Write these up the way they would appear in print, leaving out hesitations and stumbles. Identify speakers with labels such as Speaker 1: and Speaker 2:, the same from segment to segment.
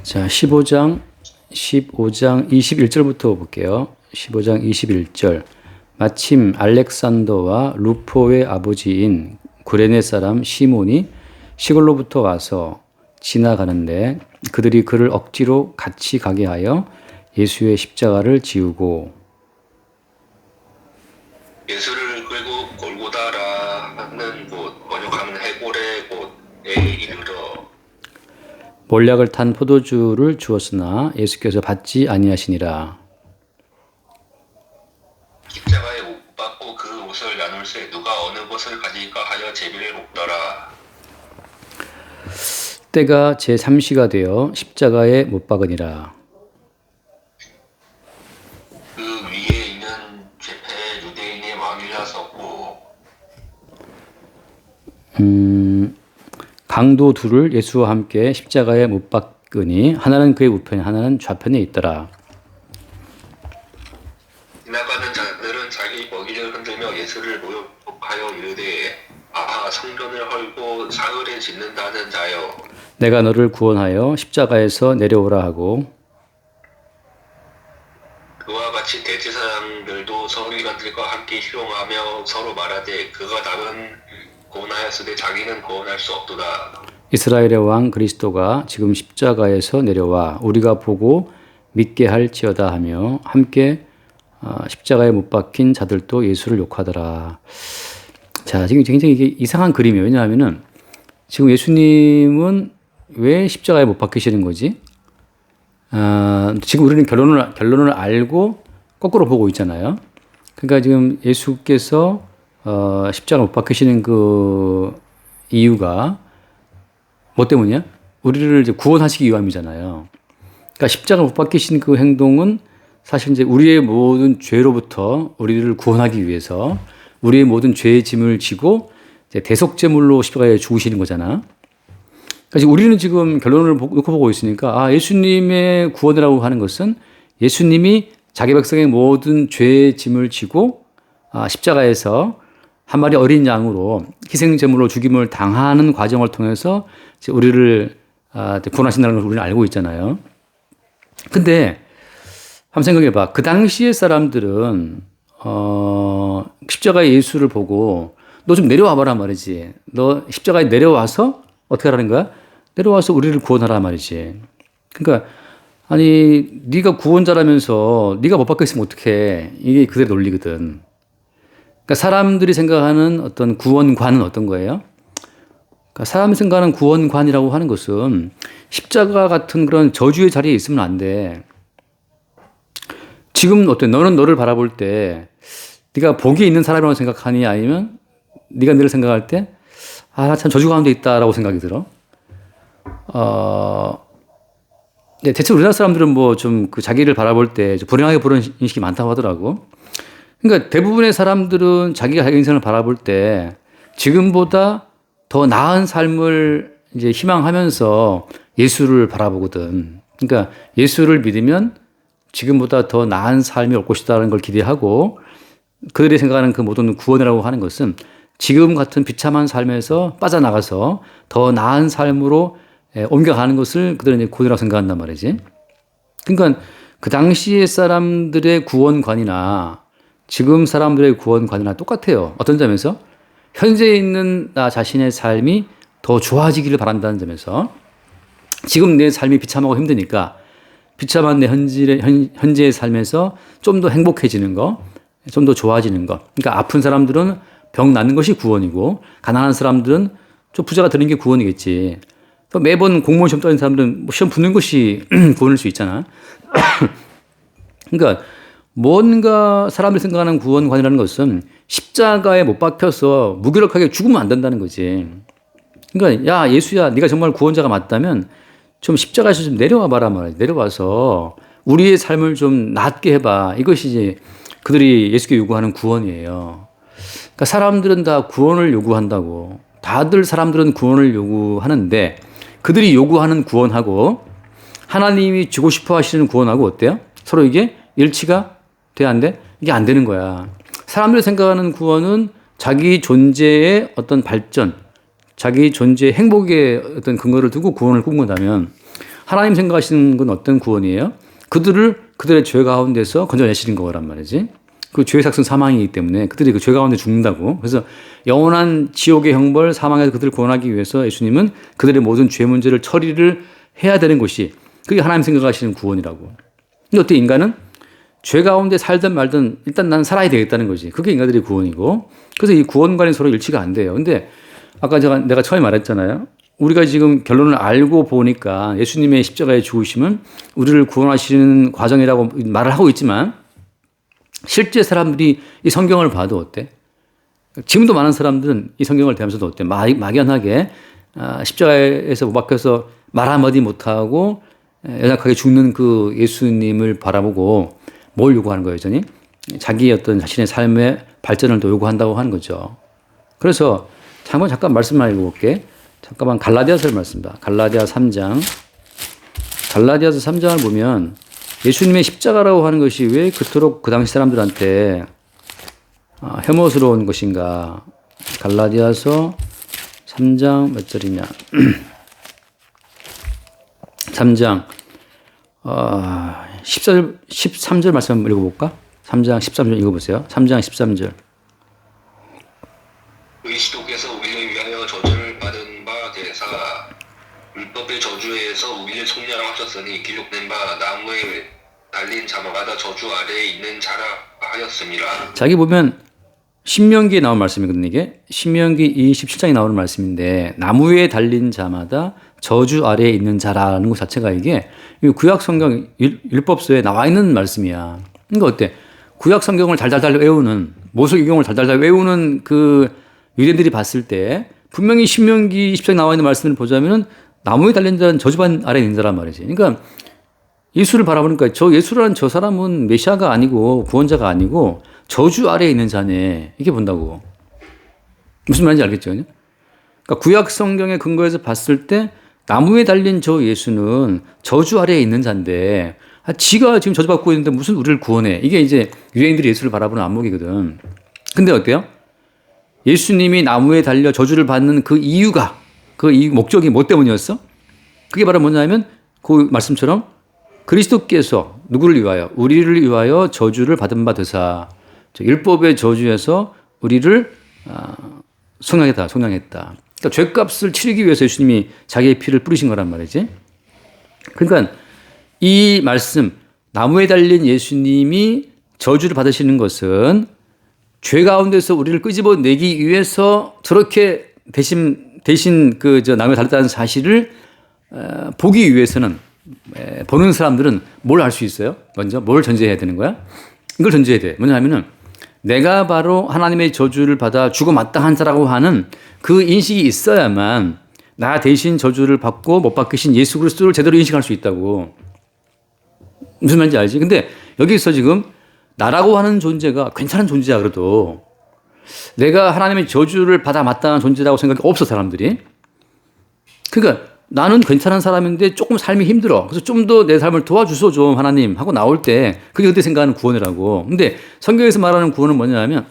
Speaker 1: 자, 15장 21절부터 볼게요. 15장 21절. 마침 알렉산더와 루포의 아버지인 구레네 사람 시몬이 시골로부터 와서 지나가는데 그들이 그를 억지로 같이 가게 하여 예수의 십자가를 지우고
Speaker 2: 예수를 끌고 골고다라 하는 곳, 번역하면 해골의 곳에 이르러
Speaker 1: 몰약을 탄 포도주를 주었으나 예수께서 받지 아니하시니라.
Speaker 2: 십자가에 못 박고 그 옷을 나눌세 누가 어느 것을 가질까 하여 제비를 뽑더라.
Speaker 1: 때가 제3시가 되어 십자가에 못 박으니라.
Speaker 2: 그 위에 있는 죄패 유대인의 왕이라 썼고
Speaker 1: 강도 둘을 예수와 함께 십자가에 못 박으니 하나는 그의 우편에 하나는 좌편에 있더라.
Speaker 2: 지나가는 자들은 자기 먹이를 흔들며 예수를 모욕하여 이르되 아하 성전을 헐고 사흘에 짓는다는 자여
Speaker 1: 내가 너를 구원하여 십자가에서 내려오라 하고
Speaker 2: 그와 같이 대제사장들도 서기관들과 함께 희롱하며 서로 말하되 그가 남은 구원하였으되 자기는 구원할 수 없도다.
Speaker 1: 이스라엘의 왕 그리스도가 지금 십자가에서 내려와 우리가 보고 믿게 할지어다 하며 함께 십자가에 못 박힌 자들도 예수를 욕하더라. 자, 지금 굉장히 이게 이상한 그림이에요. 왜냐하면은 지금 예수님은 왜 십자가에 못 박히시는 거지? 지금 우리는 결론을 알고 거꾸로 보고 있잖아요. 그러니까 지금 예수께서 십자가 못 박히시는 그 이유가 뭐 때문이야? 우리를 이제 구원하시기 위함이잖아요. 그러니까 십자가 못 박히신 그 행동은 사실 이제 우리의 모든 죄로부터 우리를 구원하기 위해서 우리의 모든 죄의 짐을 지고 이제 대속제물로 십자가에 죽으시는 거잖아. 그러니까 우리는 지금 결론을 놓고 보고 있으니까 예수님의 구원이라고 하는 것은 예수님이 자기 백성의 모든 죄의 짐을 지고 십자가에서 한 마리 어린 양으로 희생제물로 죽임을 당하는 과정을 통해서 우리를 구원하신다는 걸 우리는 알고 있잖아요. 근데 한번 생각해 봐. 그 당시의 사람들은 십자가의 예수를 보고 너 좀 내려와 봐라 말이지. 너 십자가에 내려와서 어떻게 하라는 거야? 내려와서 우리를 구원하라 말이지. 그러니까 아니 네가 구원자라면서 네가 못 박혔으면 어떡해. 이게 그들의 논리거든. 그러니까 사람들이 생각하는 어떤 구원관은 어떤 거예요? 그러니까 사람이 생각하는 구원관이라고 하는 것은 십자가 같은 그런 저주의 자리에 있으면 안 돼. 지금 어때? 너는 너를 바라볼 때 네가 복이 있는 사람이라고 생각하니 아니면 네가 너를 생각할 때 나 참 저주 가운데 있다라고 생각이 들어. 네, 대체 우리나라 사람들은 뭐 좀 그 자기를 바라볼 때 불행하게 보는 인식이 많다고 하더라고. 그러니까 대부분의 사람들은 자기가 자기 인생을 바라볼 때 지금보다 더 나은 삶을 이제 희망하면서 예수를 바라보거든. 그러니까 예수를 믿으면 지금보다 더 나은 삶이 올 것이다라는 걸 기대하고 그들이 생각하는 그 모든 구원이라고 하는 것은 지금 같은 비참한 삶에서 빠져나가서 더 나은 삶으로 옮겨가는 것을 그들은 이제 구원이라고 생각한단 말이지. 그러니까 그 당시의 사람들의 구원관이나 지금 사람들의 구원관이나 똑같아요. 어떤 점에서? 현재 있는 나 자신의 삶이 더 좋아지기를 바란다는 점에서 지금 내 삶이 비참하고 힘드니까 비참한 내 현재의 삶에서 좀 더 행복해지는 거, 좀 더 좋아지는 거. 그러니까 아픈 사람들은 병 낫는 것이 구원이고 가난한 사람들은 좀 부자가 되는 게 구원이겠지. 또 매번 공무원 시험 떨어진 사람들은 뭐 시험 붙는 것이 구원일 수 있잖아. 그러니까 뭔가 사람들이 생각하는 구원관이라는 것은 십자가에 못 박혀서 무기력하게 죽으면 안 된다는 거지. 그러니까 야 예수야 네가 정말 구원자가 맞다면 좀 십자가에서 좀 내려와 봐라 말이야. 내려와서 우리의 삶을 좀 낫게 해봐. 이것이 이제 그들이 예수께 요구하는 구원이에요. 그러니까 사람들은 다 구원을 요구한다고. 다들 사람들은 구원을 요구하는데 그들이 요구하는 구원하고 하나님이 주고 싶어 하시는 구원하고 어때요? 서로 이게 일치가 돼 안 돼? 이게 안 되는 거야. 사람들이 생각하는 구원은 자기 존재의 어떤 발전, 자기 존재의 행복의 어떤 근거를 두고 구원을 꿈꾼다면 하나님 생각하시는 건 어떤 구원이에요? 그들의 죄 가운데서 건져내시는 거란 말이지. 그 죄의 삭은 사망이기 때문에 그들이 그 죄 가운데 죽는다고. 그래서 영원한 지옥의 형벌, 사망에서 그들을 구원하기 위해서 예수님은 그들의 모든 죄 문제를 처리를 해야 되는 것이 그게 하나님 생각하시는 구원이라고. 근데 어때 인간은 죄 가운데 살든 말든 일단 나는 살아야 되겠다는 거지. 그게 인간들의 구원이고. 그래서 이 구원과는 서로 일치가 안 돼요. 근데 아까 내가 처음에 말했잖아요. 우리가 지금 결론을 알고 보니까 예수님의 십자가의 죽으심은 우리를 구원하시는 과정이라고 말을 하고 있지만 실제 사람들이 이 성경을 봐도 어때? 지금도 많은 사람들은 이 성경을 대하면서도 어때? 막연하게 십자가에서 못 박혀서 말 한마디 못하고 연약하게 죽는 그 예수님을 바라보고 뭘 요구하는 거예요, 여전히? 자기의 어떤 자신의 삶의 발전을 또 요구한다고 하는 거죠. 그래서 잠깐 말씀만 읽어볼게. 잠깐만 갈라디아서를 말씀입니다. 갈라디아서 3장. 갈라디아서 3장을 보면 예수님의 십자가라고 하는 것이 왜 그토록 그 당시 사람들한테 혐오스러운 것인가. 갈라디아서 3장 몇 절이냐. 3장 13절 말씀 한번 읽어볼까? 3장 13절 읽어보세요. 3장 13절.
Speaker 2: 그리스도께서 우리를 위하여 저주를 받은 바 되사 율법의 저주에서 우리를 속량하셨으니 기록된 바 나무에 달린 자마다 저주 아래에 있는 자라 하였습니다.
Speaker 1: 자기 보면 신명기에 나온 말씀이거든요. 이게 신명기 27장에 나오는 말씀인데 나무에 달린 자마다 저주 아래에 있는 자라는 것 자체가 이게 구약 성경 율법서에 나와 있는 말씀이야. 그러니까 어때? 구약 성경을 달달달 외우는 모세오경을 달달달 외우는 그 유대인들이 봤을 때 분명히 신명기 20장에 나와 있는 말씀을 보자면은 나무에 달린 자는 저주받는 아래에 있는 자란 말이지. 그러니까 예수를 바라보니까 저 예수라는 저 사람은 메시아가 아니고 구원자가 아니고 저주 아래에 있는 자네. 이렇게 본다고. 무슨 말인지 알겠죠? 그러니까 구약 성경의 근거에서 봤을 때 나무에 달린 저 예수는 저주 아래에 있는 자인데 지가 지금 저주받고 있는데 무슨 우리를 구원해. 이게 이제 유대인들이 예수를 바라보는 안목이거든. 근데 어때요? 예수님이 나무에 달려 저주를 받는 그 이유가 그 목적이 뭐 때문이었어? 그게 바로 뭐냐면 그 말씀처럼 그리스도께서 누구를 위하여? 우리를 위하여 저주를 받은 바 되사 율법의 저주에서 우리를 속량했다. 그러니까 죄값을 치르기 위해서 예수님이 자기의 피를 뿌리신 거란 말이지. 그러니까 이 말씀 나무에 달린 예수님이 저주를 받으시는 것은 죄 가운데서 우리를 끄집어내기 위해서 저렇게 대신 나무에 달렸다는 사실을 보기 위해서는 보는 사람들은 뭘 할 수 있어요? 먼저 뭘 전제해야 되는 거야? 이걸 전제해야 돼. 뭐냐면은 내가 바로 하나님의 저주를 받아 죽어 마땅한 자라고 하는 그 인식이 있어야만 나 대신 저주를 받고 못 박히신 예수 그리스도를 제대로 인식할 수 있다고. 무슨 말인지 알지? 근데 여기서 지금 나라고 하는 존재가 괜찮은 존재야 그래도 내가 하나님의 저주를 받아 마땅한 존재라고 생각이 없어 사람들이. 그러니까 나는 괜찮은 사람인데 조금 삶이 힘들어. 그래서 좀 더 내 삶을 도와주소 좀 하나님 하고 나올 때 그게 그때 생각하는 구원이라고. 근데 성경에서 말하는 구원은 뭐냐면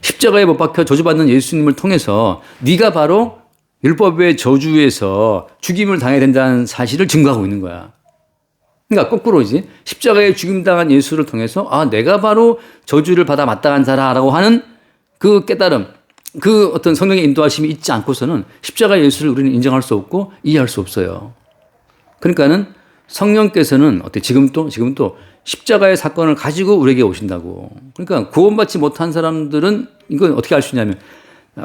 Speaker 1: 십자가에 못 박혀 저주받는 예수님을 통해서 네가 바로 율법의 저주에서 죽임을 당해야 된다는 사실을 증거하고 있는 거야. 그러니까 거꾸로지. 십자가에 죽임당한 예수를 통해서 내가 바로 저주를 받아 마땅한 자라라고 하는 그 깨달음, 그 어떤 성령의 인도하심이 있지 않고서는 십자가 예수를 우리는 인정할 수 없고 이해할 수 없어요. 그러니까는 성령께서는 지금 또 십자가의 사건을 가지고 우리에게 오신다고. 그러니까 구원받지 못한 사람들은 이건 어떻게 알 수 있냐면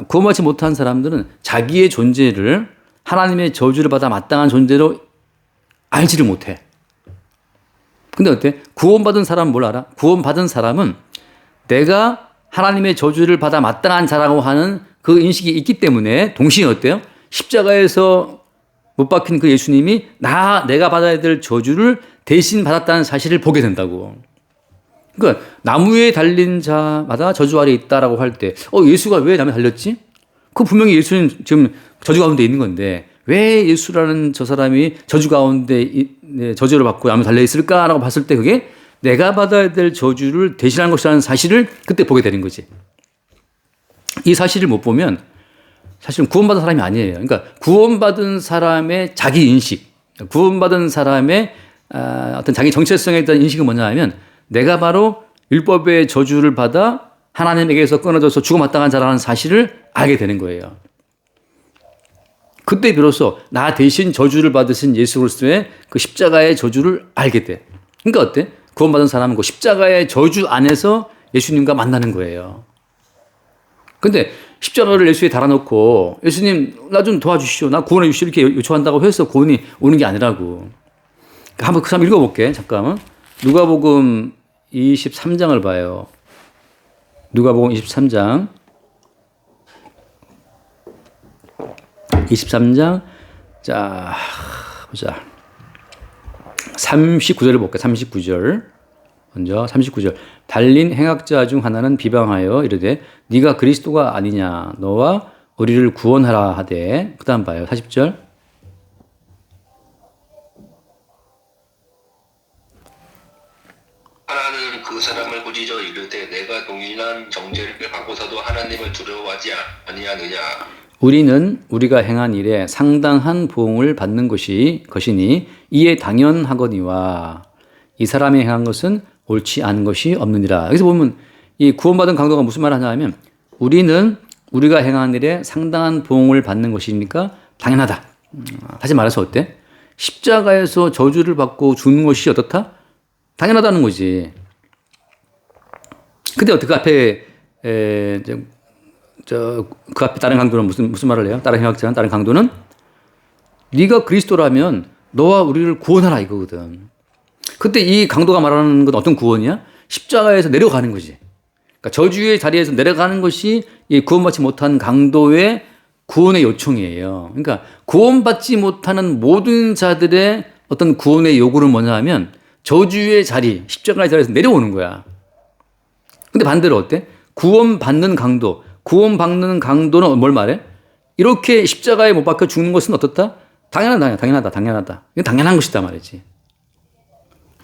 Speaker 1: 구원받지 못한 사람들은 자기의 존재를 하나님의 저주를 받아 마땅한 존재로 알지를 못해. 근데 어때? 구원받은 사람은 뭘 알아? 구원받은 사람은 내가 하나님의 저주를 받아 마땅한 자라고 하는 그 인식이 있기 때문에 동시에 어때요? 십자가에서 못 박힌 그 예수님이 내가 받아야 될 저주를 대신 받았다는 사실을 보게 된다고. 그러니까 나무에 달린 자마다 저주 아래 있다라고 할 때 예수가 왜 나무에 달렸지? 그 분명히 예수는 지금 저주 가운데 있는 건데 왜 예수라는 저 사람이 저주 가운데 저주를 받고 나무에 달려 있을까라고 봤을 때 그게 내가 받아야 될 저주를 대신한 것이라는 사실을 그때 보게 되는 거지. 이 사실을 못 보면 사실은 구원받은 사람이 아니에요. 그러니까 구원받은 사람의 자기 인식, 구원받은 사람의 어떤 자기 정체성에 대한 인식은 뭐냐 하면 내가 바로 율법의 저주를 받아 하나님에게서 끊어져서 죽어마땅한 자라는 사실을 알게 되는 거예요. 그때 비로소 나 대신 저주를 받으신 예수 그리스도의 그 십자가의 저주를 알게 돼. 그러니까 어때? 구원받은 사람은 그 십자가의 저주 안에서 예수님과 만나는 거예요. 근데 십자가를 예수에 달아놓고 예수님 나 좀 도와주시오. 나 구원해 주시오. 이렇게 요청한다고 해서 구원이 오는 게 아니라고. 한번 그 사람 읽어볼게. 잠깐만. 누가복음 23장을 봐요. 누가복음 23장. 23장. 자, 보자. 39절을 볼게. 39절. 먼저 39절. 달린 행악자 중 하나는 비방하여 이르되 네가 그리스도가 아니냐 너와 우리를 구원하라 하되 그다음 봐요. 40절.
Speaker 2: 하나는 그 사람을 꾸짖어 이르되 내가 동일한 정죄를 받고서도 하나님을 두려워하지 아니하느냐.
Speaker 1: 우리는 우리가 행한 일에 상당한 보응을 받는 것이니 이에 당연하거니와 이 사람이 행한 것은 옳지 않은 것이 없느니라. 여기서 보면 이 구원받은 강도가 무슨 말을 하냐면 우리는 우리가 행한 일에 상당한 보응을 받는 것이니까 당연하다. 다시 말해서 어때? 십자가에서 저주를 받고 죽는 것이 어떻다? 당연하다는 거지. 근데 어떻게 그 앞에 그 앞에 다른 강도는 무슨 말을 해요? 다른 행악자는 다른 강도는 네가 그리스도라면 너와 우리를 구원하라 이거거든. 그때 이 강도가 말하는 건 어떤 구원이야? 십자가에서 내려가는 거지. 그러니까 저주의 자리에서 내려가는 것이 이 구원받지 못한 강도의 구원의 요청이에요. 그러니까 구원받지 못하는 모든 자들의 어떤 구원의 요구는 뭐냐 하면 저주의 자리, 십자가의 자리에서 내려오는 거야. 근데 반대로 어때? 구원받는 강도는 뭘 말해? 이렇게 십자가에 못 박혀 죽는 것은 어떻다? 당연하다. 이건 당연한 것이다 말이지.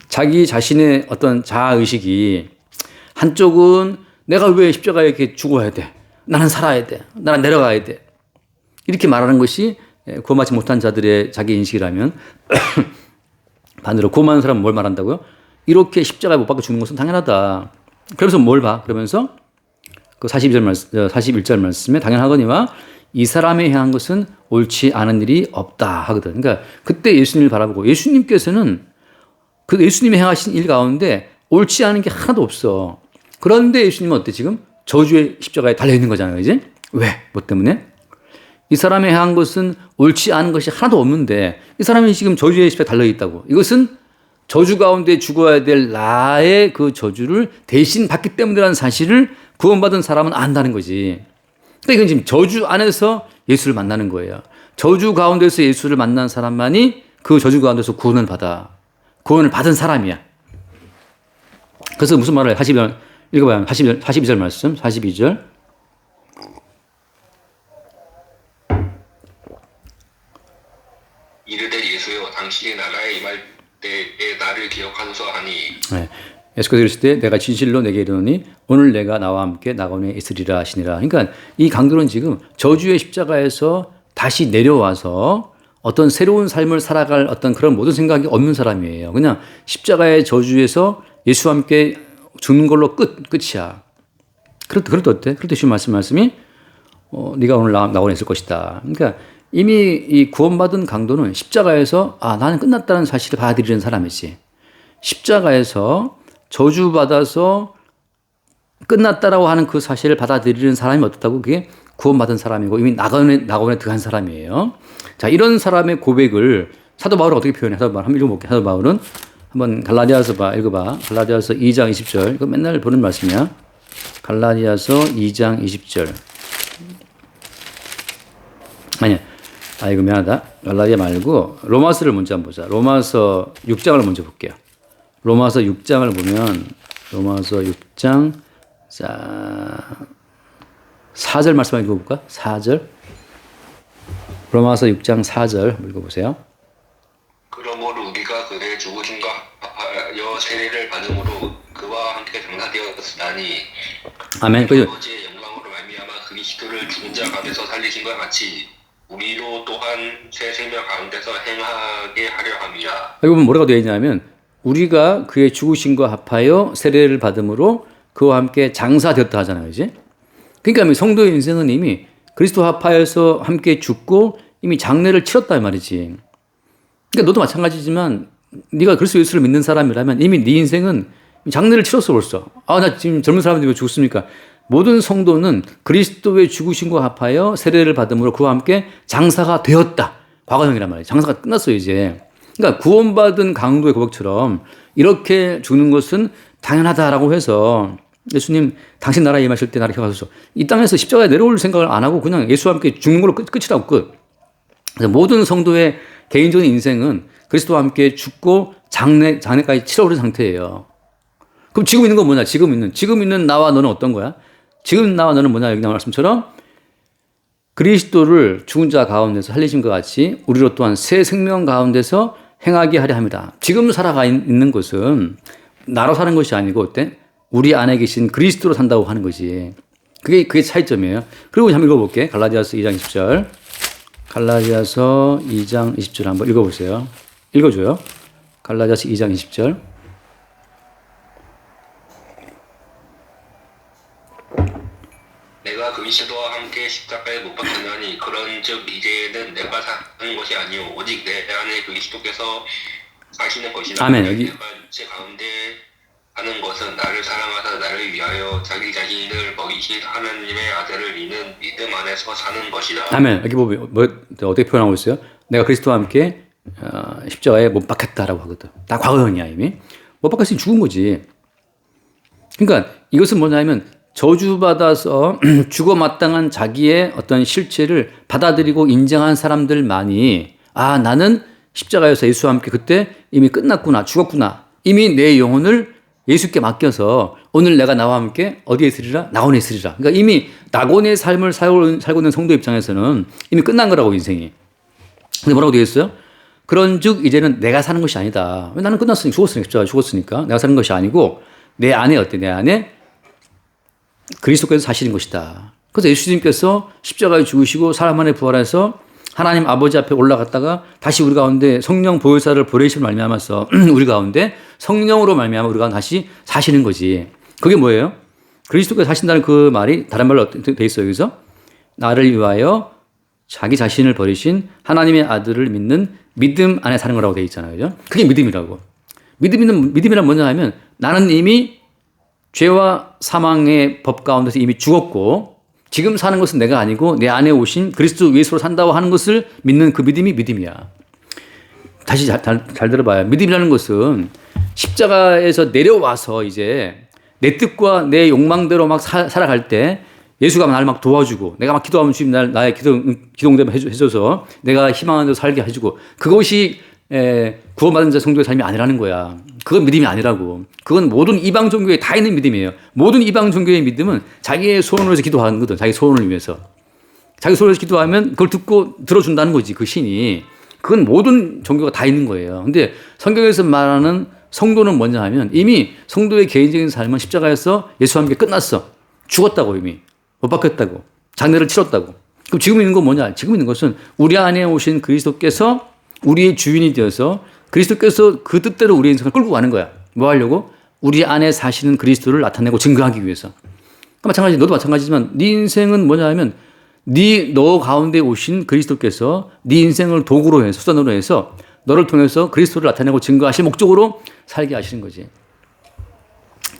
Speaker 1: 자기 자신의 어떤 자아의식이 한쪽은 내가 왜 십자가에 이렇게 죽어야 돼? 나는 살아야 돼. 나는 내려가야 돼. 이렇게 말하는 것이 구원받지 못한 자들의 자기 인식이라면 반대로 구원받는 사람은 뭘 말한다고요? 이렇게 십자가에 못 박혀 죽는 것은 당연하다. 그러면서 뭘 봐? 그러면서 그 41절 말씀에 당연하거니와 이 사람이 행한 것은 옳지 않은 일이 없다 하거든. 그러니까 그때 예수님을 바라보고 예수님께서는 그 예수님이 행하신 일 가운데 옳지 않은 게 하나도 없어. 그런데 예수님은 어때 지금? 저주의 십자가에 달려있는 거잖아요. 그지? 왜? 뭐 때문에? 이 사람이 행한 것은 옳지 않은 것이 하나도 없는데 이 사람이 지금 저주의 십자가에 달려있다고. 이것은 저주 가운데 죽어야 될 나의 그 저주를 대신 받기 때문이라는 사실을 구원받은 사람은 안다는 거지. 그러니까 이건 지금 저주 안에서 예수를 만나는 거예요. 저주 가운데서 예수를 만난 사람만이 그 저주 가운데서 구원을 받은 사람이야. 그래서 무슨 말을 읽어봐요. 42절 말씀, 42절.
Speaker 2: 이르되 예수여 당신의 나라에 임할 때에 나를 기억하소서 하니.
Speaker 1: 네. 예수께서 이르실 때 내가 진실로 내게 이르노니 오늘 내가 나와 함께 낙원에 있으리라 하시니라. 그러니까 이 강도는 지금 저주의 십자가에서 다시 내려와서 어떤 새로운 삶을 살아갈 어떤 그런 모든 생각이 없는 사람이에요. 그냥 십자가의 저주에서 예수와 함께 죽는 걸로 끝이야. 그럴 때 어때? 그럴 때 주님 말씀이 네가 오늘 낙원에 있을 것이다. 그러니까 이미 이 구원받은 강도는 십자가에서 나는 끝났다는 사실을 받아들이는 사람이지. 십자가에서 저주받아서 끝났다라고 하는 그 사실을 받아들이는 사람이 어떻다고? 그게 구원받은 사람이고 이미 낙원에 들어간 사람이에요. 자, 이런 사람의 고백을 사도 바울은 어떻게 표현해? 사도 바울 한번 읽어볼게요. 사도 바울은 한번 갈라디아서 읽어봐. 갈라디아서 2장 20절. 이거 맨날 보는 말씀이야. 갈라디아서 2장 20절. 아니야. 이거 미안하다. 갈라디아 말고 로마서를 먼저 한번 보자. 로마서 6장을 먼저 볼게요. 로마서 6장을 보면 로마서 6장 자 4절 말씀 한번 읽어볼까? 4절. 로마서 6장 4절 읽어보세요.
Speaker 2: 그러므로 우리가 그의 죽으심과 합하여 세례를 받음으로 그와 함께 장사되었으나니
Speaker 1: 아멘.
Speaker 2: 아버지의 영광으로 말미암아 그리스도를 죽은 자 가운데서 살리신 것 같이 우리로 또한 새 생명 가운데서 행하게 하려 함이라.
Speaker 1: 여기 보면 뭐라고 되어 있냐면 우리가 그의 죽으심과 합하여 세례를 받음으로 그와 함께 장사되었다 하잖아요. 이제. 그러니까 성도의 인생은 이미 그리스도와 합하여서 함께 죽고 이미 장례를 치렀다 이 말이지. 그러니까 너도 마찬가지지만 네가 그리스도 예수를 믿는 사람이라면 이미 네 인생은 장례를 치렀어 벌써. 아, 나 지금 젊은 사람들이 왜 죽습니까? 모든 성도는 그리스도의 죽으심과 합하여 세례를 받음으로 그와 함께 장사가 되었다. 과거형이란 말이에요. 장사가 끝났어요 이제. 그러니까 구원받은 강도의 고백처럼 이렇게 죽는 것은 당연하다라고 해서 예수님 당신 나라에 임하실 때 나를 기억하소서. 이 땅에서 십자가에 내려올 생각을 안 하고 그냥 예수와 함께 죽는 걸로 끝이라고 끝. 그래서 모든 성도의 개인적인 인생은 그리스도와 함께 죽고 장례까지 치러오는 상태예요. 그럼 지금 있는 건 뭐냐? 지금 있는 나와 너는 어떤 거야? 지금 나와 너는 뭐냐? 여기 나온 말씀처럼 그리스도를 죽은 자 가운데서 살리신 것 같이 우리로 또한 새 생명 가운데서 행하게 하려 합니다. 지금 살아가 있는 것은 나로 사는 것이 아니고 어때? 우리 안에 계신 그리스도로 산다고 하는 거지. 그게 차이점이에요. 그리고 한번 읽어볼게. 갈라디아서 2장 20절. 갈라디아서 2장 20절 한번 읽어보세요. 읽어줘요. 갈라디아서 2장 20절.
Speaker 2: 내가 그리스도와 함께 십자가에 못 박혔나니 그런즉 이제는 내가 사는 것이 아니요 오직 내 안에 그리스도께서 사시는 것이라.
Speaker 1: 아멘.
Speaker 2: 내가 육체 가운데 하는 것은 나를 사랑하사 나를 위하여 자기 자신을 버리신 하나님의 아들을 믿는 믿음 안에서 사는 것이다.
Speaker 1: 아멘. 여기 보면 어떻게 표현하고 있어요? 내가 그리스도와 함께 십자가에 못 박혔다라고 하거든. 다 과거형이야 이미. 못 박혔으니 죽은 거지. 그러니까 이것은 뭐냐면 저주받아서 죽어 마땅한 자기의 어떤 실체를 받아들이고 인정한 사람들만이 나는 십자가에서 예수와 함께 그때 이미 끝났구나, 죽었구나. 이미 내 영혼을 예수께 맡겨서 오늘 내가 나와 함께 어디에 있으리라? 낙원에 있으리라. 그러니까 이미 낙원의 삶을 살고 있는 성도 입장에서는 이미 끝난 거라고 인생이. 근데 뭐라고 되어 있어요? 그런즉 이제는 내가 사는 것이 아니다. 나는 끝났으니까 죽었으니까 내가 사는 것이 아니고 내 안에 어때? 내 안에 그리스도께서 사시는 것이다. 그래서 예수님께서 십자가에 죽으시고 사람 안에 부활해서 하나님 아버지 앞에 올라갔다가 다시 우리 가운데 성령 보혈사를 보내심을 말미암아서 우리 가운데 성령으로 말미암아 우리가 다시 사시는 거지. 그게 뭐예요? 그리스도께서 사신다는 그 말이 다른 말로 어떻게 돼 있어요? 여기서 나를 위하여 자기 자신을 버리신 하나님의 아들을 믿는 믿음 안에 사는 거라고 돼 있잖아요. 그죠? 그게 믿음이라고. 믿음이란 뭐냐 하면 나는 이미 죄와 사망의 법 가운데서 이미 죽었고 지금 사는 것은 내가 아니고 내 안에 오신 그리스도 예수로 산다고 하는 것을 믿는 그 믿음이 믿음이야. 다시 잘 들어봐요. 믿음이라는 것은 십자가에서 내려와서 이제 내 뜻과 내 욕망대로 막 살아갈 때 예수가 나를 막 도와주고 내가 막 기도하면 주님 나의 기도응답을 해줘서 내가 희망하는 대로 살게 해주고 그것이 구원받은 자 성도의 삶이 아니라는 거야. 그건 믿음이 아니라고. 그건 모든 이방 종교에 다 있는 믿음이에요. 모든 이방 종교의 믿음은 자기의 소원을 위해서 기도하는 거든. 자기 소원을 위해서. 자기 소원을 위해서 기도하면 그걸 듣고 들어준다는 거지. 그 신이. 그건 모든 종교가 다 있는 거예요. 근데 성경에서 말하는 성도는 뭐냐 하면 이미 성도의 개인적인 삶은 십자가에서 예수와 함께 끝났어. 죽었다고 이미. 못 박혔다고. 장례를 치렀다고. 그럼 지금 있는 건 뭐냐? 지금 있는 것은 우리 안에 오신 그리스도께서 우리의 주인이 되어서 그리스도께서 그 뜻대로 우리의 인생을 끌고 가는 거야. 뭐 하려고? 우리 안에 사시는 그리스도를 나타내고 증거하기 위해서. 마찬가지, 너도 마찬가지지만 네 인생은 뭐냐 하면 너 가운데 오신 그리스도께서 네 인생을 도구로 해서 수단으로 해서 너를 통해서 그리스도를 나타내고 증거하실 목적으로 살게 하시는 거지.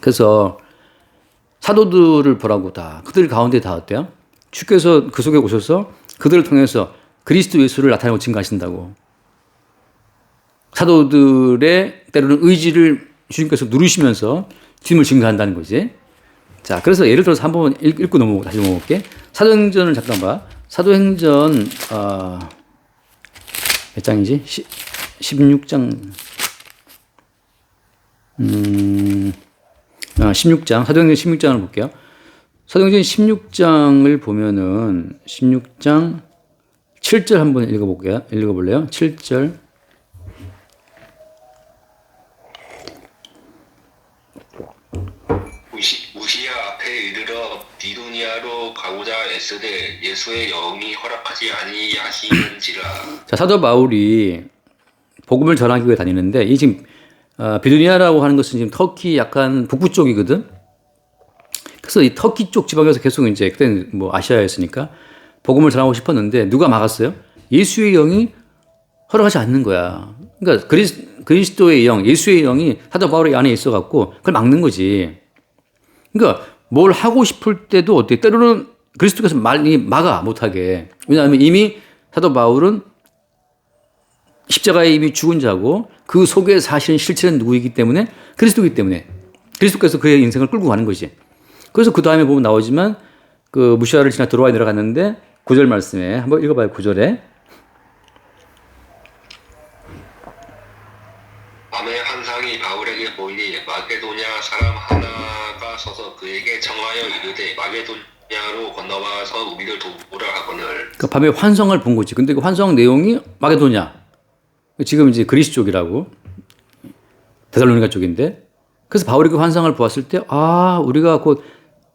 Speaker 1: 그래서 사도들을 보라고 그들 가운데 다 어때요? 주께서 그 속에 오셔서 그들을 통해서 그리스도 예수를 나타내고 증거하신다고. 사도들의 때로는 의지를 주님께서 누르시면서 주님을 증거한다는 거지. 자, 그래서 예를 들어서 한번 읽고 다시 넘어볼게. 사도행전을 잠깐 봐. 사도행전, 몇 장이지? 16장. 16장. 사도행전 16장을 볼게요. 사도행전 16장을 보면은 16장 7절 한번 읽어볼래요? 7절.
Speaker 2: 무시야 앞에 이르러 비두니아로 가고자 애쓰되 예수의 영이 허락하지 아니하시는지라.
Speaker 1: 자, 사도 바울이 복음을 전하기 위해 다니는데 이 지금 비두니아라고 하는 것은 지금 터키 약간 북부 쪽이거든. 그래서 이 터키 쪽 지방에서 계속 이제 그때는 뭐 아시아였으니까 복음을 전하고 싶었는데 누가 막았어요? 예수의 영이 허락하지 않는 거야. 그러니까 그리스도의 영, 예수의 영이 사도 바울의 안에 있어갖고 그걸 막는 거지. 그러니까 뭘 하고 싶을 때도 어때? 때로는 그리스도께서 많이 막아 못하게. 왜냐하면 이미 사도 바울은 십자가에 이미 죽은 자고 그 속에 사실은 실체는 누구이기 때문에 그리스도이기 때문에 그리스도께서 그의 인생을 끌고 가는 거지. 그래서 그 다음에 보면 나오지만 그 무시아를 지나 들어와 내려갔는데 9절 말씀에 한번 읽어봐요. 9절에
Speaker 2: 밤에 환상이 바울에게 보이니 마게도냐 사람 하나가 서서 그에게 청하여 이르되 마게도냐로 건너와서 우리를 도우라 하거늘.
Speaker 1: 그 밤에 환성을 본 거지. 근데 그 환성 내용이 마게도냐. 지금 이제 그리스 쪽이라고 데살로니가 쪽인데 그래서 바울이 그 환상을 보았을 때 우리가 곧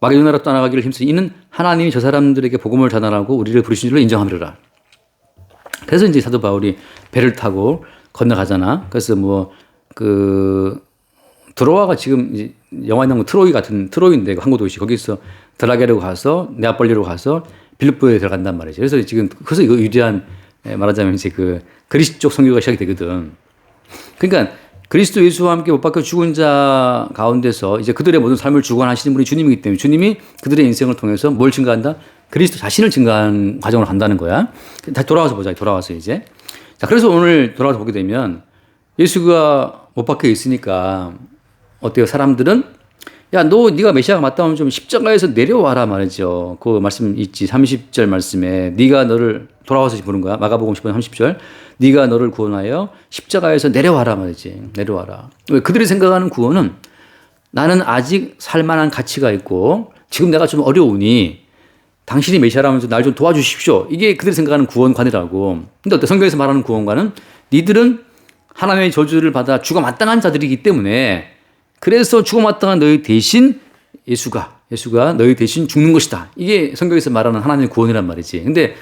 Speaker 1: 마게도냐로 떠나가기를 힘쓰 이는 하나님이 저 사람들에게 복음을 전하라고 우리를 부르신 줄로 인정하리라. 그래서 이제 사도 바울이 배를 타고 건너가잖아. 그래서 뭐 드로아가 지금 이제 영화에 나온 트로이 같은 트로이인데 그 항구 도시 거기서 드라게로 가서 네아폴리로 가서 빌립보에 들어간단 말이죠. 그래서 지금 그래서 이거 위대한 말하자면 이제 그 그리스 쪽 선교가 시작이 되거든. 그러니까 그리스도 예수와 함께 못 박혀 죽은 자 가운데서 이제 그들의 모든 삶을 주관하시는 분이 주님이기 때문에 주님이 그들의 인생을 통해서 뭘 증가한다? 그리스도 자신을 증가하는 과정을 간다는 거야. 다시 돌아와서 보자. 돌아와서 이제. 자, 그래서 오늘 돌아와서 보게 되면 예수가 못 박혀 있으니까 어때요? 사람들은 야, 네가 메시아가 맞다면 좀 십자가에서 내려와라 말이죠. 그 말씀 있지. 30절 말씀에 네가 너를 돌아와서 부른 거야. 마가복음 10번 30절. 네가 너를 구원하여 십자가에서 내려와라 말이지. 내려와라. 왜 그들이 생각하는 구원은 나는 아직 살만한 가치가 있고 지금 내가 좀 어려우니 당신이 메시아라면서 날 좀 도와주십시오. 이게 그들이 생각하는 구원관이라고. 근데 어때? 성경에서 말하는 구원관은 니들은 하나님의 저주를 받아 죽어 마땅한 자들이기 때문에 그래서 죽어 마땅한 너희 대신 예수가 너희 대신 죽는 것이다. 이게 성경에서 말하는 하나님의 구원이란 말이지. 근데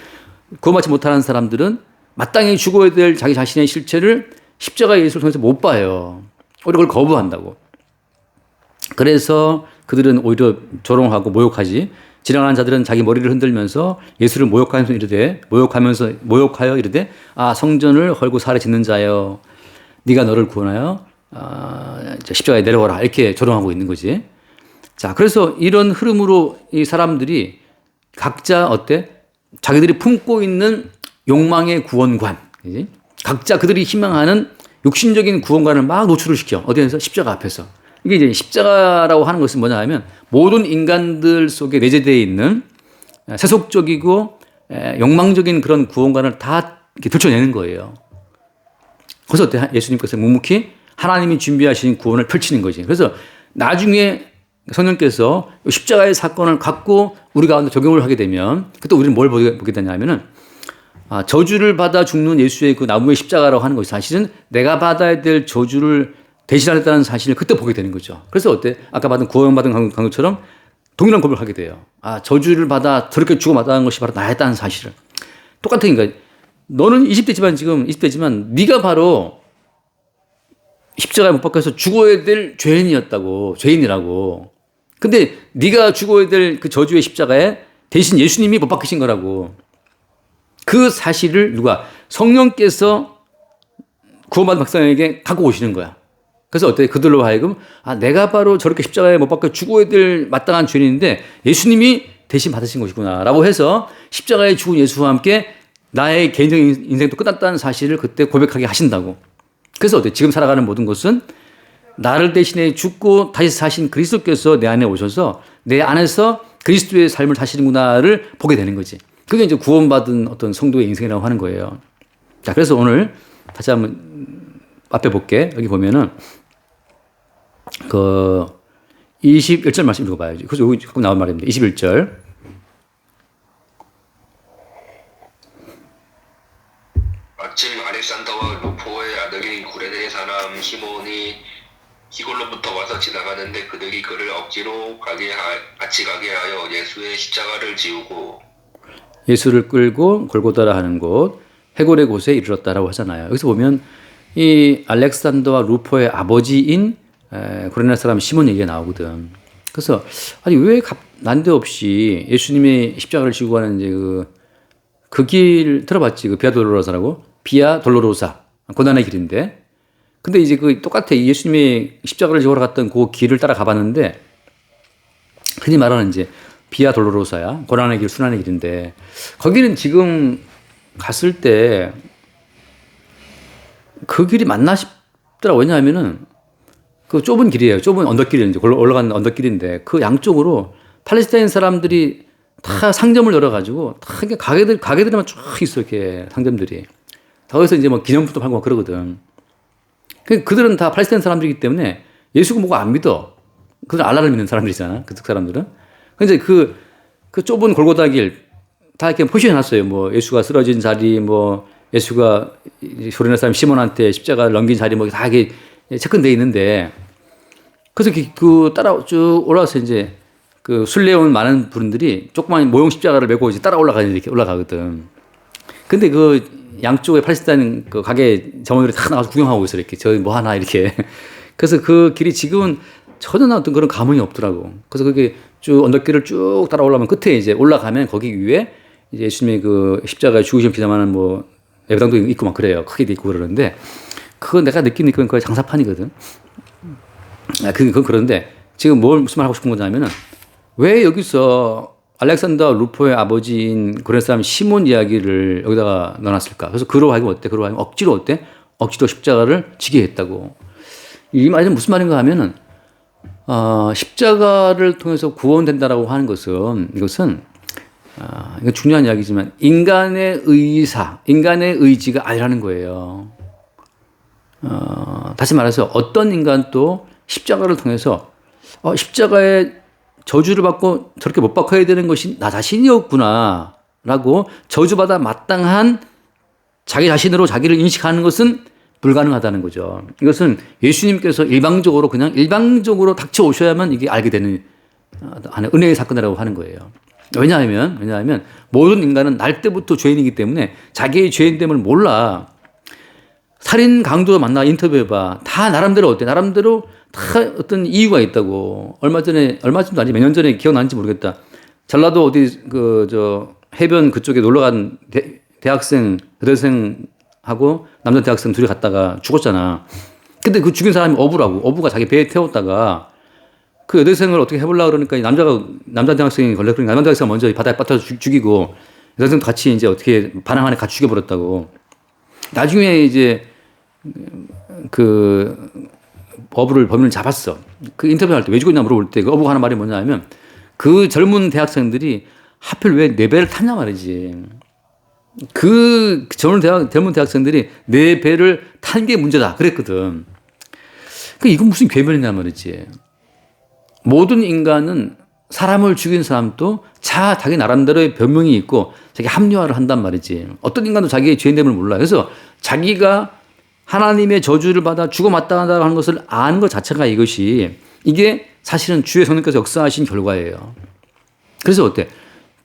Speaker 1: 구원받지 못하는 사람들은 마땅히 죽어야 될 자기 자신의 실체를 십자가 예수를 통해서 못 봐요. 오히려 그걸 거부한다고. 그래서 그들은 오히려 조롱하고 모욕하지. 지나가는 자들은 자기 머리를 흔들면서 예수를 모욕하여 이르되 성전을 헐고 살에 짓는 자여 네가 너를 구원하여 십자가에 내려와라 이렇게 조롱하고 있는 거지. 자, 그래서 이런 흐름으로 이 사람들이 각자 어때? 자기들이 품고 있는 욕망의 구원관, 그치? 각자 그들이 희망하는 육신적인 구원관을 막 노출을 시켜. 어디에서? 십자가 앞에서. 이게 이제 십자가라고 하는 것은 뭐냐 하면 모든 인간들 속에 내재되어 있는 세속적이고 욕망적인 그런 구원관을 다 이렇게 들춰내는 거예요. 그래서 어때? 예수님께서 묵묵히 하나님이 준비하신 구원을 펼치는 거지. 그래서 나중에 성령께서 십자가의 사건을 갖고 우리 가운데 적용을 하게 되면 그때 우리는 뭘 보게 되냐면은 저주를 받아 죽는 예수의 그 나무의 십자가라고 하는 것이 사실은 내가 받아야 될 저주를 대신하였다는 사실을 그때 보게 되는 거죠. 그래서 어때? 아까 받은 구원받은 강도처럼 동일한 고백을 하게 돼요. 저주를 받아 저렇게 죽어 마땅한 것이 바로 나였다는 사실을. 똑같은 거니까 너는 20대지만 네가 바로 십자가에 못 박혀서 죽어야 될 죄인이라고. 근데 네가 죽어야 될 그 저주의 십자가에 대신 예수님이 못 박히신 거라고. 그 사실을 누가? 성령께서 구원받은 백성에게 갖고 오시는 거야. 그래서 어때? 그들로 하여금 내가 바로 저렇게 십자가에 못 박혀 죽어야 될 마땅한 죄인인데 예수님이 대신 받으신 것이구나 라고 해서 십자가에 죽은 예수와 함께 나의 개인적인 인생도 끝났다는 사실을 그때 고백하게 하신다고. 그래서 어때? 지금 살아가는 모든 것은 나를 대신해 죽고 다시 사신 그리스도께서 내 안에 오셔서 내 안에서 그리스도의 삶을 사시는구나를 보게 되는 거지. 그게 이제 구원받은 어떤 성도의 인생이라고 하는 거예요. 자, 그래서 오늘 다시 한번 앞에 볼게. 여기 보면은 21절 말씀 읽어봐야지. 그래서 여기 조금 나온 말입니다. 21절.
Speaker 2: 마침 알렉산더와 루포의 아들인 구레네 사람 시몬이 시골로부터 와서 지나가는데 그들이 그를 억지로 같이 가게 하여 예수의 십자가를 지우고
Speaker 1: 예수를 끌고 골고다라 하는 곳 해골의 곳에 이르렀다라고 하잖아요. 여기서 보면 이 알렉산더와 루포의 아버지인 고레네 사람 시몬 얘기가 나오거든. 그래서 아니 왜 난데없이 예수님의 십자가를 지고 가는 이제 그 길 들어봤지? 그 비아 돌로로사라고? 비아 돌로로사 고난의 길인데. 근데 이제 그 똑같아. 예수님의 십자가를 지고 갔던 그 길을 따라 가봤는데 흔히 말하는 이제 비아 돌로로사야. 고난의 길, 순환의 길인데 거기는 지금 갔을 때 그 길이 맞나 싶더라. 왜냐하면은 그 좁은 길이에요. 좁은 언덕길이 이제 올라가는 언덕길인데 그 양쪽으로 팔레스타인 사람들이 다 상점을 열어가지고 다 가게들만 쭉 있어. 이렇게 상점들이. 거기서 이제 뭐 기념품도 팔고 막 그러거든. 그들은 다 팔레스타인 사람들이기 때문에 예수가 뭐가 안 믿어. 그들은 알라를 믿는 사람들이잖아. 그쪽 사람들은. 근데 그 좁은 골고다 길 다 이렇게 표시해놨어요. 뭐 예수가 쓰러진 자리, 뭐 예수가 소리난 사람 시몬한테 십자가를 넘긴 자리 뭐 다 이게 체크돼 있는데 그래서 그 따라 쭉 올라와서 이제 그 순례 온 많은 분들이 조그만 모형 십자가를 메고 이제 따라 이렇게 올라가거든. 근데 그 양쪽에 팔레스타인 그 가게 점원들이 다 나가서 구경하고 있어. 이렇게 저기 뭐 하나 이렇게. 그래서 그 길이 지금은 전혀 나 어떤 그런 감흥이 없더라고. 그래서 그게 쭉 언덕길을 쭉 따라 올라오면 끝에 이제 올라가면 거기 위에 이제 예수님의 그 십자가에 죽으신 기념하는 뭐 예배당도 있고 막 그래요. 크게 있고 그러는데 그거 내가 느끼는 건 거의 장사판이거든. 그건 그런데 지금 무슨 말 하고 싶은 거냐면은 왜 여기서 알렉산더 루포의 아버지인 고레네 사람 시몬 이야기를 여기다가 넣어놨을까? 그래서 그로 하여금 어때? 그로 하여금 억지로 어때? 억지로 십자가를 지게 했다고. 이 말은 무슨 말인가 하면은 십자가를 통해서 구원된다라고 하는 것은 이건 중요한 이야기지만 인간의 의지가 아니라는 거예요. 다시 말해서 어떤 인간도 십자가를 통해서 십자가의 저주를 받고 저렇게 못 박혀야 되는 것이 나 자신이었구나 라고 저주받아 마땅한 자기 자신으로 자기를 인식하는 것은 불가능하다는 거죠. 이것은 예수님께서 일방적으로 닥쳐오셔야만 이게 알게 되는 은혜의 사건이라고 하는 거예요. 왜냐하면 모든 인간은 날 때부터 죄인이기 때문에 자기의 죄인됨을 몰라. 살인 강도 만나 인터뷰해봐. 다 나름대로 어때? 나름대로 다 어떤 이유가 있다고. 얼마쯤도 아니지 몇 년 전에 기억나는지 모르겠다. 전라도 어디 해변 그쪽에 놀러 간 여대생하고 남자 대학생 둘이 갔다가 죽었잖아. 근데 그 죽인 사람이 어부가 자기 배에 태웠다가 그 여대생을 어떻게 해보려고 그러니까 남자 대학생이 걸렸으니까 남자 대학생 먼저 바다에 빠뜨려서 죽이고 여대생도 같이 이제 어떻게 반항 안에 같이 죽여버렸다고. 나중에 이제 그 범인을 잡았어. 그 인터뷰할 때 왜 죽었냐 물어볼 때 그 어부가 하는 말이 뭐냐 하면 그 젊은 대학생들이 하필 왜 내 배를 탔냐 말이지. 그 젊은 대학생들이 내 배를 탄 게 문제다 그랬거든. 그 이건 무슨 괴변이냐 말이지. 모든 인간은 사람을 죽인 사람도 자기 나름대로의 변명이 있고 자기 합리화를 한단 말이지. 어떤 인간도 자기의 죄인됨을 몰라. 그래서 자기가 하나님의 저주를 받아 죽어 마땅하다고 하는 것을 아는 것 자체가 이게 사실은 주의 성령께서 역사하신 결과예요. 그래서 어때?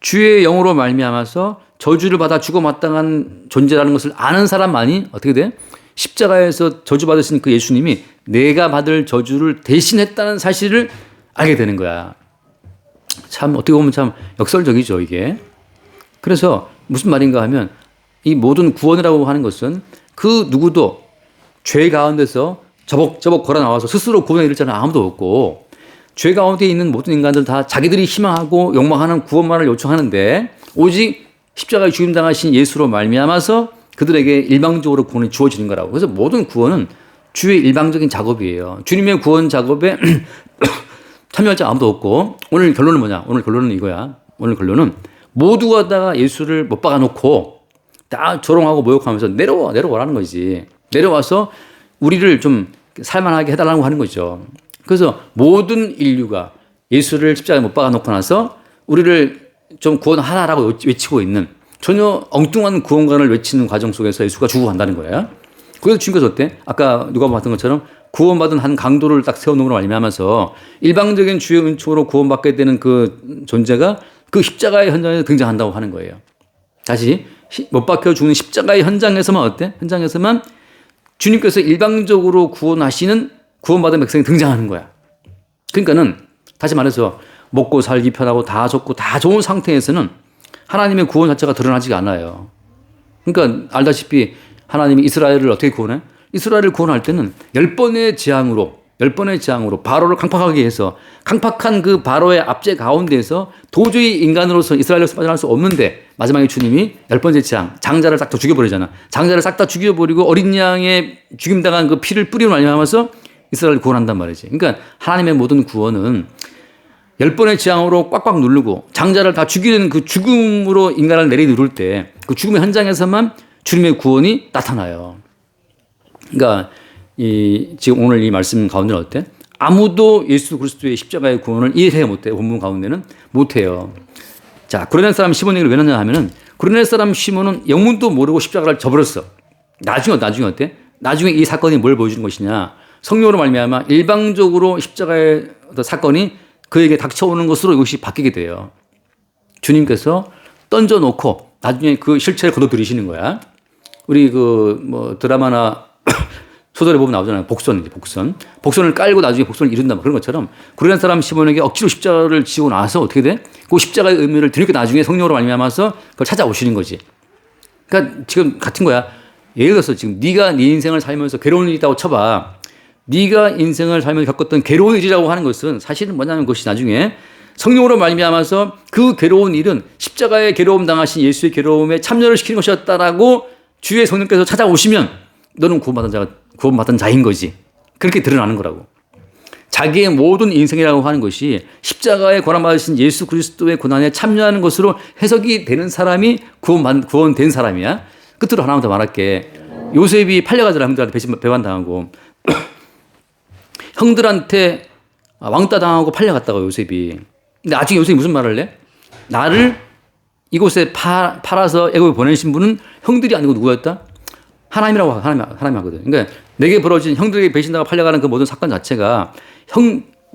Speaker 1: 주의 영으로 말미암아서 저주를 받아 죽어 마땅한 존재라는 것을 아는 사람만이 어떻게 돼? 십자가에서 저주받으신 그 예수님이 내가 받을 저주를 대신했다는 사실을 알게 되는 거야. 참 어떻게 보면 참 역설적이죠 이게. 그래서 무슨 말인가 하면 이 모든 구원이라고 하는 것은 그 누구도 죄 가운데서 저벅저벅 걸어 나와서 스스로 구원에 이를 자는 아무도 없고 죄 가운데 있는 모든 인간들 다 자기들이 희망하고 욕망하는 구원만을 요청하는데 오직 십자가에 죽임당하신 예수로 말미암아서 그들에게 일방적으로 구원이 주어지는 거라고. 그래서 모든 구원은 주의 일방적인 작업이에요. 주님의 구원 작업에 참여할 자 아무도 없고 오늘 결론은 뭐냐? 오늘 결론은 이거야. 오늘 결론은 모두가 다 예수를 못 박아놓고 다 조롱하고 모욕하면서 내려오라는 거지. 내려와서 우리를 좀 살만하게 해달라고 하는 거죠. 그래서 모든 인류가 예수를 십자가에 못 박아놓고 나서 우리를 좀 구원하라고 외치고 있는 전혀 엉뚱한 구원관을 외치는 과정 속에서 예수가 죽어간다는 거예요. 그래서 주님께서 어때? 아까 누가 봤던 것처럼 구원받은 한 강도를 딱 세워놓으로 말미암아서 일방적인 주의 은총으로 구원받게 되는 그 존재가 그 십자가의 현장에서 등장한다고 하는 거예요. 다시 못 박혀 죽는 십자가의 현장에서만 어때? 현장에서만 주님께서 일방적으로 구원하시는 구원받은 백성이 등장하는 거야. 그러니까는 다시 말해서 먹고 살기 편하고 다 좋고 다 좋은 상태에서는 하나님의 구원 자체가 드러나지가 않아요. 그러니까 알다시피 하나님이 이스라엘을 어떻게 구원해? 이스라엘을 구원할 때는 10번의 재앙으로 바로를 강팍하게 해서 강팍한 그 바로의 압제 가운데에서 도저히 인간으로서 이스라엘에서 빠져나갈 수 없는데 마지막에 주님이 10번째 재앙, 장자를 싹 다 죽여버리잖아. 장자를 싹 다 죽여버리고 어린 양의 죽임당한 그 피를 뿌리고 말미암아서 이스라엘을 구원한단 말이지. 그러니까 하나님의 모든 구원은 10번의 재앙으로 꽉꽉 누르고 장자를 다 죽이는 그 죽음으로 인간을 내리누를 때 그 죽음의 현장에서만 주님의 구원이 나타나요. 그러니까 지금 오늘 이 말씀 가운데는 어때? 아무도 예수 그리스도의 십자가의 구원을 이해해 못해요. 본문 가운데는 못해요. 자, 구레네 사람 시몬 얘기를 왜 넣냐 하면은 구레네 사람 시몬은 영문도 모르고 십자가를 져버렸어. 나중에 어때? 나중에 이 사건이 뭘 보여주는 것이냐? 성령으로 말미암아 일방적으로 십자가의 사건이 그에게 닥쳐오는 것으로 이것이 바뀌게 돼요. 주님께서 던져놓고 나중에 그 실체를 거둬들이시는 거야. 우리 드라마나 소설에 보면 나오잖아요. 복선을 깔고 나중에 복선을 이룬다. 그런 것처럼 구레네 사람 시몬에게 억지로 십자가를 지고 나서 어떻게 돼? 그 십자가의 의미를 드니까 나중에 성령으로 말미암아서 그걸 찾아오시는 거지. 그러니까 지금 같은 거야. 예를 들어서 지금 네가 네 인생을 살면서 괴로운 일이 있다고 쳐봐. 네가 인생을 살면서 겪었던 괴로운 일이라고 하는 것은 사실은 뭐냐면 그것이 나중에 성령으로 말미암아서 그 괴로운 일은 십자가의 괴로움 당하신 예수의 괴로움에 참여를 시키는 것이었다라고 주의 성령께서 찾아오시면 너는 구원받은 자인 거지. 그렇게 드러나는 거라고. 자기의 모든 인생이라고 하는 것이 십자가에 고난받으신 예수 그리스도의 고난에 참여하는 것으로 해석이 되는 사람이 구원된 사람이야. 끝으로 하나만 더 말할게. 요셉이 팔려가잖아. 형들한테 배반당하고. 형들한테 왕따 당하고 팔려갔다고 요셉이. 근데 나중에 요셉이 무슨 말을 해? 나를 이곳에 팔아서 애굽에 보내신 분은 형들이 아니고 누구였다? 하나님이라고 하나님 하거든. 그러니까 내게 벌어진 형들에게 배신당하고 팔려가는 그 모든 사건 자체가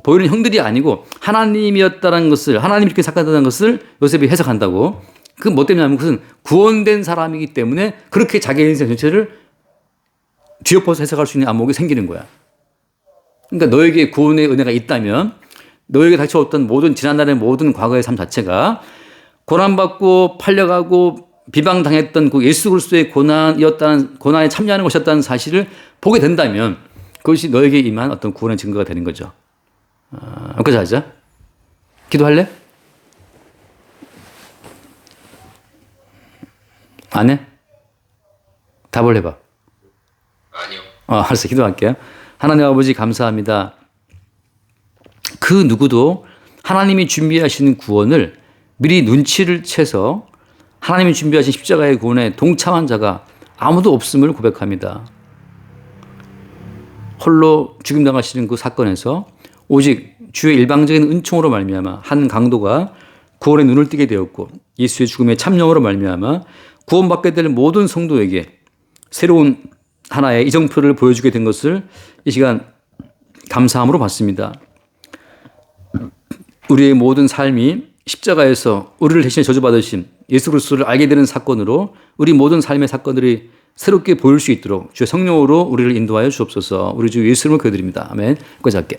Speaker 1: 보이는 형들이 아니고 하나님이었다는 것을, 하나님이 이렇게 사건이었다는 것을 요셉이 해석한다고. 그 뭐 때문이냐면 그것은 구원된 사람이기 때문에 그렇게 자기의 인생 전체를 뒤엎어서 해석할 수 있는 안목이 생기는 거야. 그러니까 너에게 구원의 은혜가 있다면 너에게 닥쳐왔던 모든 지난날의 모든 과거의 삶 자체가 고난받고 팔려가고 비방당했던 그 예수 그리스도의 고난에 참여하는 것이었다는 사실을 보게 된다면 그것이 너에게 임한 어떤 구원의 증거가 되는 거죠. 여기까지 하자. 기도할래? 안 해? 답을 해봐.
Speaker 2: 아니요.
Speaker 1: 알았어. 기도할게요. 하나님 아버지 감사합니다. 그 누구도 하나님이 준비하신 구원을 미리 눈치를 채서 하나님이 준비하신 십자가의 구원에 동참한 자가 아무도 없음을 고백합니다. 홀로 죽임당하시는 그 사건에서 오직 주의 일방적인 은총으로 말미암아 한 강도가 구원의 눈을 뜨게 되었고 예수의 죽음의 참여로 말미암아 구원받게 될 모든 성도에게 새로운 하나의 이정표를 보여주게 된 것을 이 시간 감사함으로 받습니다. 우리의 모든 삶이 십자가에서 우리를 대신해 저주받으신 예수 그리스도를 알게 되는 사건으로 우리 모든 삶의 사건들이 새롭게 보일 수 있도록 주의 성령으로 우리를 인도하여 주옵소서. 우리 주 예수 이름으로 기도드립니다. 아멘. 여기까지 할게.